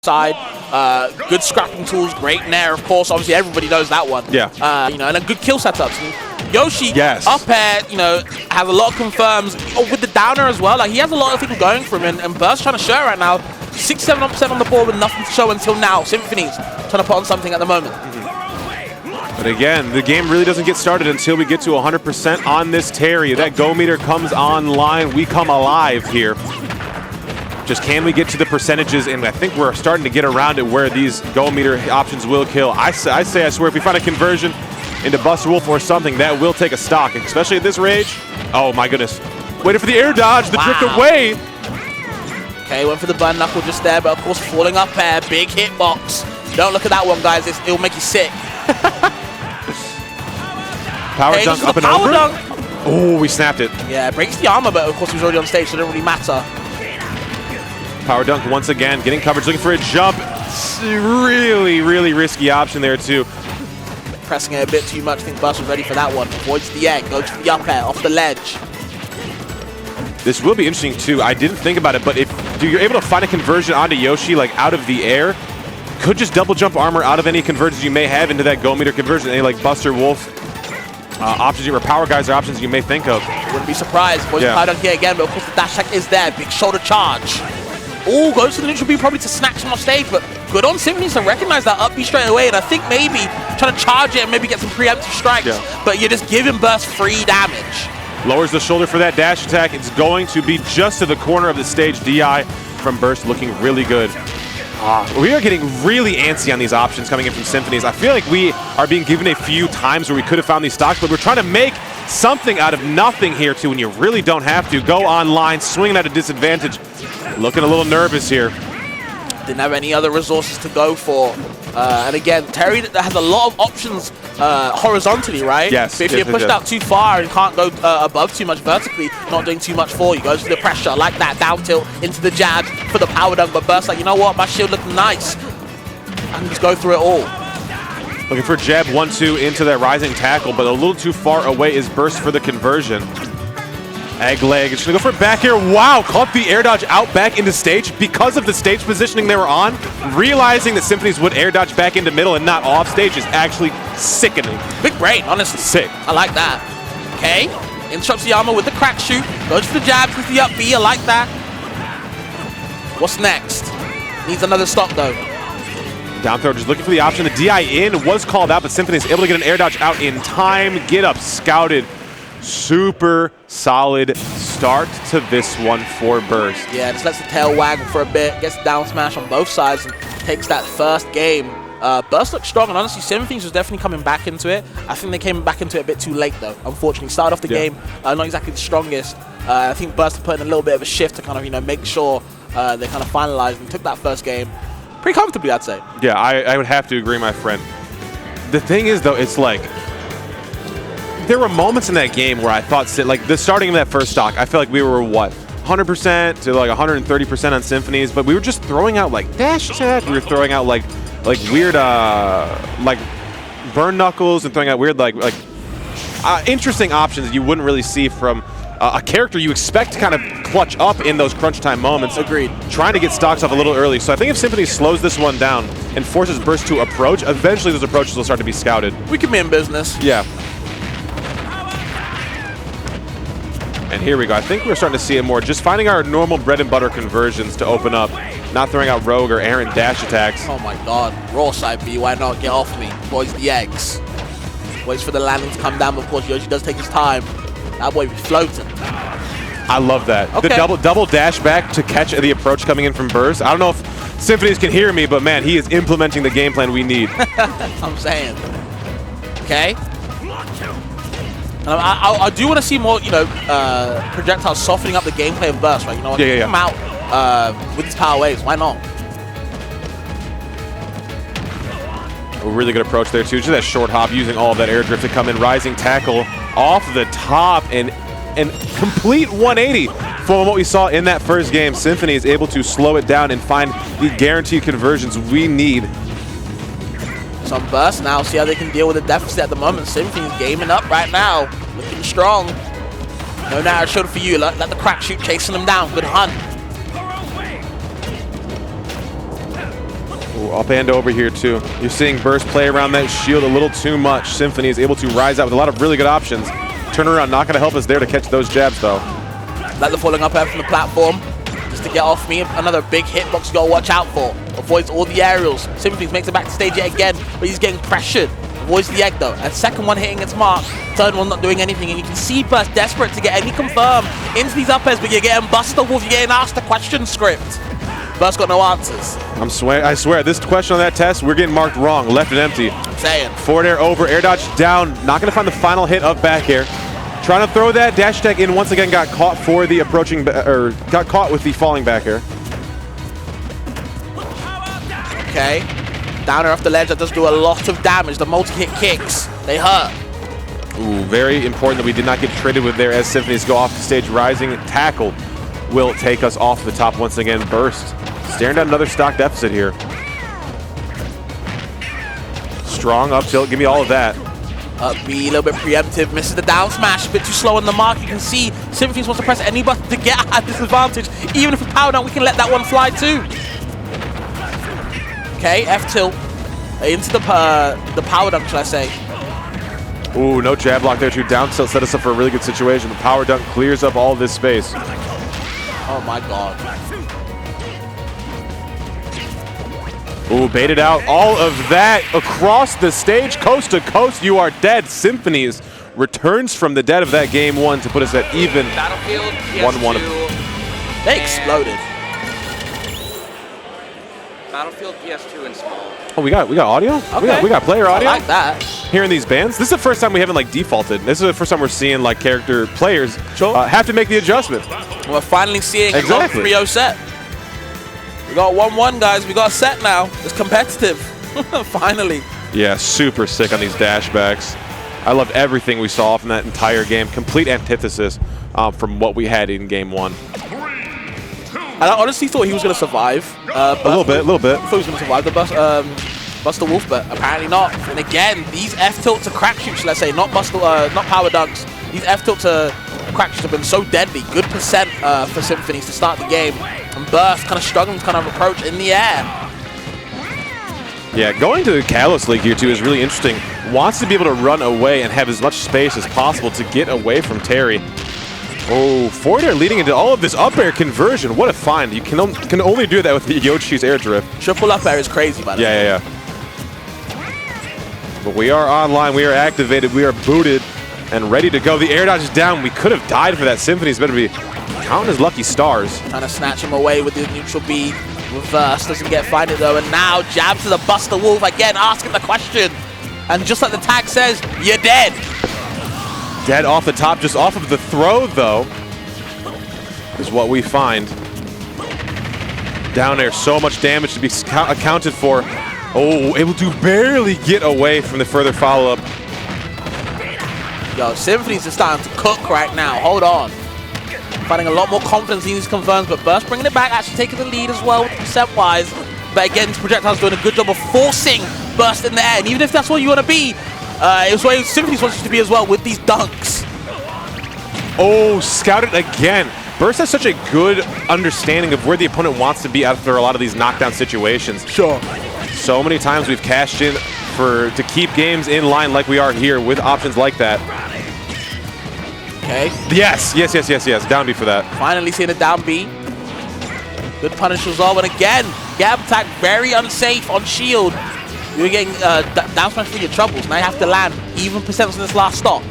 side, good scrapping tools, great nair, of course. Obviously, everybody knows that one. Yeah. You know, and a good kill setups. And Yoshi, yes. up air, you know, has a lot of confirms. Oh, with the downer as well. Like, he has a lot of things going for him, and Burst trying to show it right now. 6-7% on the board with nothing to show until now. Symphonies trying to put on something at the moment. But again, the game really doesn't get started until we get to 100% on this Terry. That go meter comes online. We come alive here. Just can we get to the percentages, and I think we're starting to get around it where these go meter options will kill. I swear, if we find a conversion into Buster Wolf or something, that will take a stock, especially at this rage. Oh my goodness. Waiting for the air dodge, the drift away. Okay, went for the burn knuckle just there, but of course falling up air, big hitbox. Don't look at that one, guys, it'll make you sick. Power dunk up and over. Dunk. Oh, we snapped it. Yeah, breaks the armor, but of course he was already on stage, so it didn't really matter. Power dunk once again, getting coverage, looking for a jump. It's a really, really risky option there too. Pressing it a bit too much. I think Burst was ready for that one. Avoids the egg, goes for the up air, off the ledge. This will be interesting too. I didn't think about it, but if you're able to find a conversion onto Yoshi, like out of the air, could just double jump armor out of any conversions you may have into that go meter conversion, any like Buster Wolf options or power geyser options you may think of. Wouldn't be surprised. Avoids the power dunk here again, but of course the dash attack is there. Big shoulder charge. Oh, goes to the neutral B probably to snatch him off stage, but good on Symphonies to recognize that up B straight away, and I think maybe trying to charge it and maybe get some preemptive strikes, but you're just giving Burst free damage. Lowers the shoulder for that dash attack. It's going to be just to the corner of the stage. DI from Burst looking really good. We are getting really antsy on these options coming in from Symphonies. I feel like we are being given a few times where we could have found these stocks, but we're trying to make something out of nothing here too, and you really don't have to. Go online, swinging at a disadvantage. Looking a little nervous here. Didn't have any other resources to go for. And again, Terry has a lot of options horizontally, right? Yes. But if you're pushed out too far and can't go above too much vertically, not doing too much for you. Goes for the pressure, like that, down tilt into the jab for the power dunk, but Burst like, you know what, my shield looking nice. I can just go through it all. Looking for jab 1-2 into that rising tackle, but a little too far away is Burst for the conversion. Egg leg, it's gonna go for a back air. Wow, caught the air dodge out back into stage because of the stage positioning they were on. Realizing that Symphonies would air dodge back into middle and not off stage is actually sickening. Big brain, honestly. Sick. I like that. Okay, interrupts the armor with the crack shoot. Goes for the jab, with the up B, I like that. What's next? Needs another stop though. Down throw, just looking for the option. The DI in was called out, but Symphonies able to get an air dodge out in time. Get up, scouted. Super solid start to this one for Burst. Yeah, just lets the tail wag for a bit, gets the down smash on both sides, and takes that first game. Burst looked strong, and honestly, Symphonies was definitely coming back into it. I think they came back into it a bit too late, though, unfortunately. Started off the game not exactly the strongest. I think Burst put in a little bit of a shift to kind of, you know, make sure they kind of finalized and took that first game pretty comfortably, I'd say. Yeah, I would have to agree, my friend. The thing is, though, it's like, there were moments in that game where I thought, like the starting of that first stock, I felt like we were, what, 100% to like 130% on Symphonies, but we were just throwing out like dash attack, we were throwing out like weird like burn knuckles and throwing out weird like interesting options you wouldn't really see from a character you expect to kind of clutch up in those crunch time moments. Agreed. Trying to get stocks off a little early. So I think if Symphony slows this one down and forces Burst to approach, eventually those approaches will start to be scouted. We can be in business. Yeah. And here we go. I think we're starting to see it more. Just finding our normal bread and butter conversions to open up. Not throwing out rogue or errant dash attacks. Oh my god. Raw side B, why not? Get off me. Boys the eggs. Waits for the landing to come down. Of course, Yoshi does take his time. That boy be floating. I love that. Okay. The double dash back to catch the approach coming in from Burst. I don't know if Symphonies can hear me, but man, he is implementing the game plan we need. I'm saying. Okay. I do want to see more, you know, projectiles softening up the gameplay of Burst, right? You know, come out with his power waves. Why not? A really good approach there too. Just that short hop, using all of that air drift to come in. Rising tackle off the top and complete 180 from what we saw in that first game. Symphony is able to slow it down and find the guaranteed conversions we need. Some Burst now, see how they can deal with the deficit at the moment. Symphony's gaming up right now, looking strong. No narrow shoulder for you, let the crack shoot chasing them down, good hunt. Ooh, up and over here too. You're seeing Burst play around that shield a little too much. Symphony is able to rise out with a lot of really good options. Turn around, not going to help us there to catch those jabs though. Like the falling up air from the platform, just to get off me. Another big hitbox you got to watch out for. Avoids all the aerials. Symphonies makes it back to stage yet again, but he's getting pressured. Avoids the egg though. And second one hitting its mark, third one not doing anything. And you can see Burst desperate to get any confirm into these up airs, but you're getting Buster Wolf, you're getting asked the question script. Burst got no answers. I swear, this question on that test, we're getting marked wrong. Left and empty. I'm saying. Forward air over, air dodge down. Not going to find the final hit of back air. Trying to throw that dash attack in once again. Got caught for the approaching, or got caught with the falling back air. Okay. Downer off the ledge, that does do a lot of damage. The multi-hit kicks, they hurt. Ooh, very important that we did not get traded with there as Symphonies go off the stage. Rising tackle will take us off the top once again. Burst staring at another stock deficit here. Strong up tilt, give me all of that. Up B, a little bit preemptive, misses the down smash, a bit too slow on the mark. You can see Symphonies wants to press any button to get at this advantage. Even if we power down, we can let that one fly too. Okay, F tilt into the power dunk, should I say. Ooh, no jab block there too. Down tilt set us up for a really good situation. The power dunk clears up all this space. Oh my god. Ooh, baited out all of that across the stage, coast to coast. You are dead. Symphonies returns from the dead of that game one to put us at even 1-1. They exploded. Battlefield PS2 and small. Oh, we got audio? Okay. We got player audio? I like that. Hearing these bands. This is the first time we haven't like defaulted. This is the first time we're seeing like character players have to make the adjustment. We're finally seeing a 3-0 set. We got 1-1, guys. We got a set now. It's competitive. Finally. Yeah, super sick on these dashbacks. I loved everything we saw from that entire game. Complete antithesis from what we had in game one. I honestly thought he was going to survive. A little bit. I thought he was going to survive the Buster Wolf, but apparently not. And again, these F tilts are crack shoots, let's say, not power dunks. These F tilts are crack shoots have been so deadly. Good percent for Symphonies to start the game. And Burst kind of struggling to kind of approach in the air. Yeah, going to the Catalyst League here too is really interesting. Wants to be able to run away and have as much space as possible to get away from Terry. Oh, forward air leading into all of this up air conversion. What a find. You can only do that with the Yoshi's air drift. Triple up air is crazy, by the way. Yeah. But we are online. We are activated. We are booted and ready to go. The air dodge is down. We could have died for that. Symphony's better be counting his lucky stars. Trying to snatch him away with the neutral B. Reverse. Doesn't get find it though. And now jab to the Buster Wolf. Again, asking the question. And just like the tag says, you're dead. Dead off the top, just off of the throw, though, is what we find. Down there, so much damage to be accounted for. Oh, able to barely get away from the further follow-up. Yo, Symphony's is starting to cook right now. Hold on. Finding a lot more confidence in these confirms, but Burst bringing it back, actually taking the lead as well, percent-wise. But again, Projectile's doing a good job of forcing Burst in the air. And even if that's what you want to be, it's where Symphonies wants you to be as well with these dunks. Oh, scouted again. Burst has such a good understanding of where the opponent wants to be after a lot of these knockdown situations. Sure. So many times we've cashed in to keep games in line like we are here with options like that. Okay. Yes. Down B for that. Finally seeing a down B. Good punish resolve. And again, Gab attack very unsafe on shield. You're getting down smash for your troubles. Now you have to land even percents on this last stock.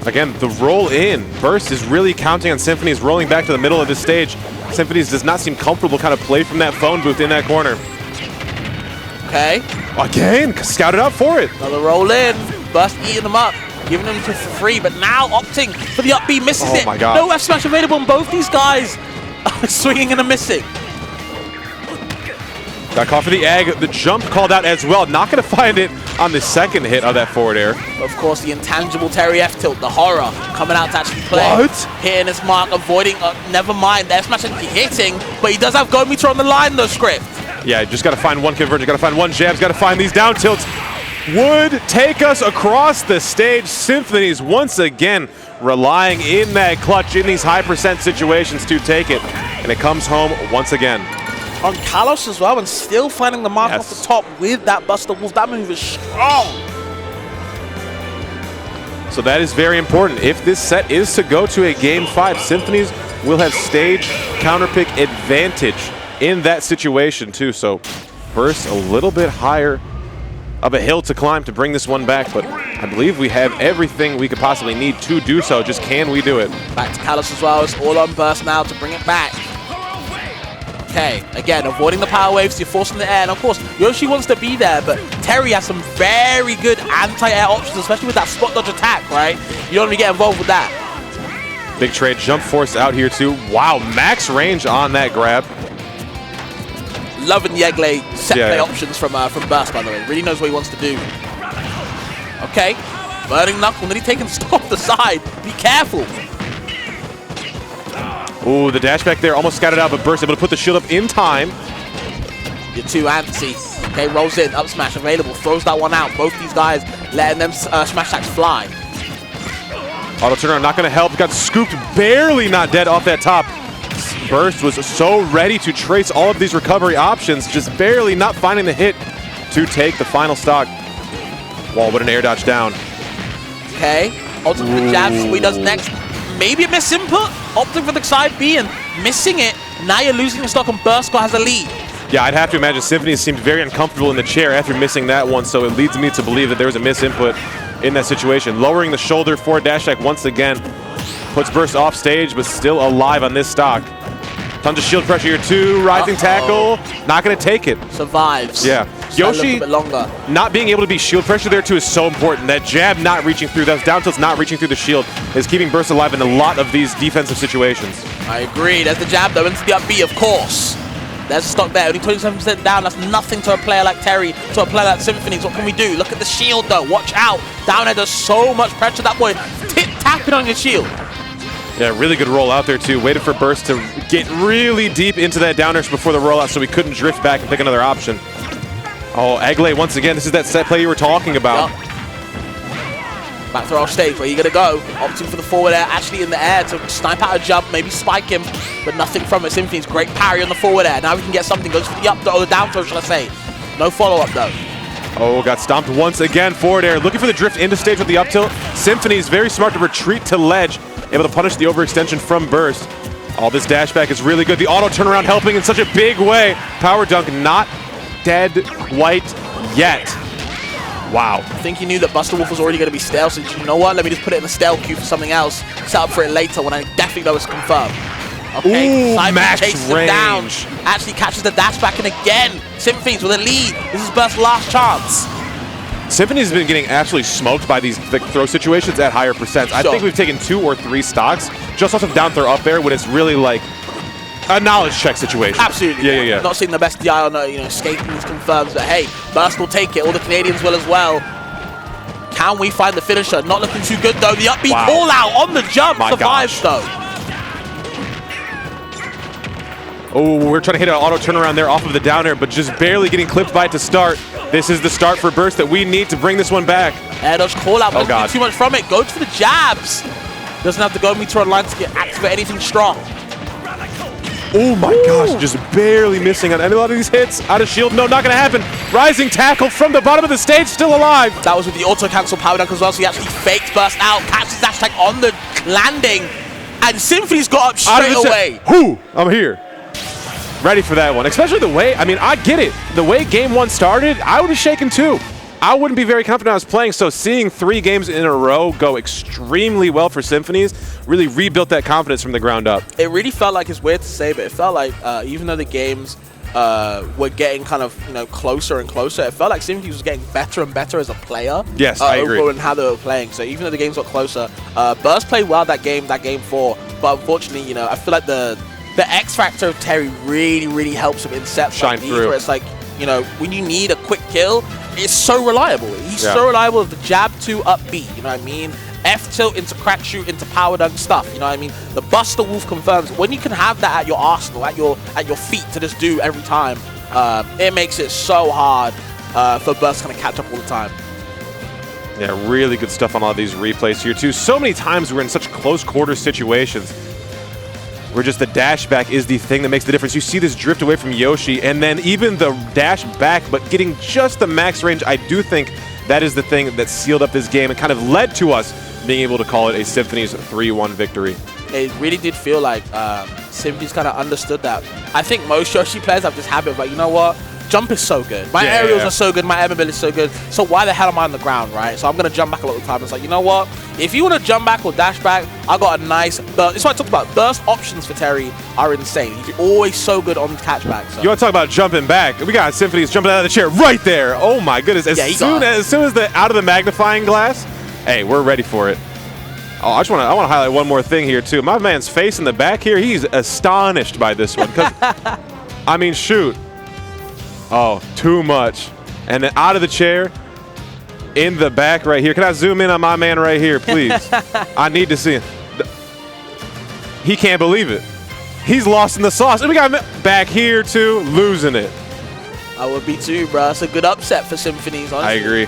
Again, the roll in. Burst is really counting on Symphonies rolling back to the middle of the stage. Symphonies does not seem comfortable kind of play from that phone booth in that corner. Okay. Again, scouted out for it. Another roll in. Burst eating them up, giving them for free, but now opting for the up B, misses it. My God. No F smash available, and both these guys are swinging and a missing. Got caught for the egg. The jump called out as well. Not going to find it on the second hit of that forward air. Of course, the intangible Terry F tilt, the horror, coming out to actually play. What? Hitting his mark, avoiding, never mind, the F smash actually hitting, but he does have Go Meter on the line though, Script. Yeah, just got to find one conversion, got to find one jabs, got to find these down tilts. Would take us across the stage. Symphonies once again relying in that clutch in these high percent situations to take it. And it comes home once again. on Kalos as well, and still finding the mark off the top with that Buster Wolf. That move is strong. So that is very important. If this set is to go to a Game 5, Symphonies will have stage counterpick advantage in that situation too. So Burst a little bit higher of a hill to climb to bring this one back, but I believe we have everything we could possibly need to do so. Just can we do it? Back to Kalos as well. It's all on Burst now to bring it back. Okay, again, avoiding the power waves, you're forcing the air, and of course, Yoshi wants to be there, but Terry has some very good anti-air options, especially with that spot dodge attack, right? You don't want to get involved with that. Big trade, jump force out here too. Wow, max range on that grab. Loving the Eglay set play options from Burst, by the way. Really knows what he wants to do. Okay, Burning Knuckle, nearly taking stock off the side. Be careful. Ooh, the dash back there almost scattered out, but Burst able to put the shield up in time. You're too antsy. Okay, rolls in, up smash available, throws that one out. Both these guys letting them smash attacks fly. Auto turnaround not going to help. Got scooped, barely not dead off that top. Burst was so ready to trace all of these recovery options, just barely not finding the hit to take the final stock. Wall with an air dodge down. Okay, ultimate for the jabs. What he does next? Maybe a miss input, opting for the side B and missing it. Now you're losing your stock and Burst has a lead. Yeah, I'd have to imagine Symphony seemed very uncomfortable in the chair after missing that one, so it leads me to believe that there was a miss input in that situation. Lowering the shoulder for dash attack once again. Puts Burst off stage, but still alive on this stock. Tons of shield pressure here too. Rising tackle, not going to take it. Survives. Yeah. Yoshi, not being able to be shield pressure there too is so important. That jab not reaching through, that down tilt's not reaching through the shield is keeping Burst alive in a lot of these defensive situations. I agree. There's the jab though into the up B, of course. There's a stock there, only 27% down. That's nothing to a player like Terry, to a player like Symphonies. What can we do? Look at the shield though. Watch out. Down there, there's so much pressure. That boy tapping on your shield. Yeah, really good roll out there too. Waited for Burst to get really deep into that down air before the rollout so we couldn't drift back and pick another option. Oh, Eglay once again. This is that set play you were talking about. Yep. Back throw off stage. Where you gonna go? Opting for the forward air, actually in the air to snipe out a jump, maybe spike him, but nothing from it. Symphony's great parry on the forward air. Now we can get something. Goes for the up throw, or the down throw, shall I say? No follow up though. Oh, got stomped once again. Forward air, looking for the drift into stage with the up tilt. Symphony's very smart to retreat to ledge, able to punish the overextension from Burst. All this dash back is really good. The auto turnaround helping in such a big way. Power dunk not dead white yet. Wow. I think he knew that Buster Wolf was already going to be stale, so you know what? Let me just put it in the stale queue for something else. Set up for it later when I definitely know it's confirmed. Okay, ooh, max chases him down. Actually catches the dash back, and again, Symphonies with a lead. This is Burst's last chance. Symphony's been getting absolutely smoked by these throw situations at higher percents. I think we've taken 2 or 3 stocks just off of down throw up air when it's really like a knowledge check situation. Absolutely. Yeah. Not seeing the best DI on escaping these confirms, but hey, Burst will take it. All the Canadians will as well. Can we find the finisher? Not looking too good though. The upbeat call out on the jump survives though. Oh, we're trying to hit an auto turnaround there off of the down air, but just barely getting clipped by it to start. This is the start for Burst that we need to bring this one back. Air dodge call out, but doesn't do too much from it. Goes for the jabs. Doesn't have to go meter online to get activate anything strong. Oh my gosh, just barely missing on any lot of these hits. Out of shield, no, not gonna happen. Rising tackle from the bottom of the stage, still alive. That was with the auto cancel power dunk as well, so he actually faked Burst out, catches dash tag on the landing, and Symphony's got up straight away. Whoo, I'm here. Ready for that one, especially the way, I mean, I get it. The way game 1 started, I would be shaken too. I wouldn't be very confident I was playing, so seeing 3 games in a row go extremely well for Symphonies really rebuilt that confidence from the ground up. It really felt like, it's weird to say, but it felt like even though the games were getting kind of closer and closer, it felt like Symphonies was getting better and better as a player. Yes, I agree. Overall in how they were playing. So even though the games got closer, Burst played well that game 4, but unfortunately, I feel like the X factor of Terry really helps him in sets shine like these, through. where it's like, when you need a quick kill, it's so reliable. He's so reliable with the jab to up B, you know what I mean? F tilt into crack shoot into power dunk stuff, you know what I mean? The Buster Wolf confirms when you can have that at your arsenal, at your feet to just do every time, it makes it so hard for Burst to kind of catch up all the time. Yeah, really good stuff on all these replays here too. So many times we're in such close quarter situations. where just the dash back is the thing that makes the difference. You see this drift away from Yoshi, and then even the dash back, but getting just the max range, I do think that is the thing that sealed up this game and kind of led to us being able to call it a Symphonies 3-1 victory. It really did feel like Symphonies kind of understood that. I think most Yoshi players have this habit of like, you know what? Jump is so good. My aerials are so good. My air mobility is so good. So why the hell am I on the ground, right? So I'm going to jump back a lot of the time. It's like, you know what? If you want to jump back or dash back, I got a nice burst. It's what I talked about. Burst options for Terry are insane. He's always so good on catchback. So. You want to talk about jumping back? We got Symphonies jumping out of the chair right there. Oh my goodness. As soon as the out of the magnifying glass, hey, we're ready for it. Oh, I want to highlight one more thing here too. My man's face in the back here, he's astonished by this one. Because, I mean, shoot. Oh, too much. And then out of the chair, in the back right here. Can I zoom in on my man right here, please? I need to see him. He can't believe it. He's lost in the sauce. And we got him back here too, losing it. I would be too, bro. It's a good upset for Symphonies, honestly.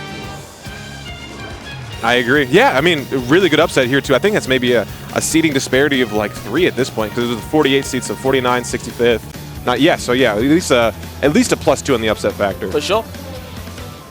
I agree. Yeah, I mean, really good upset here too. I think that's maybe a seeding disparity of like 3 at this point because it was 48 seats, so 49, 65th. So yeah, at least a +2 on the upset factor. For sure.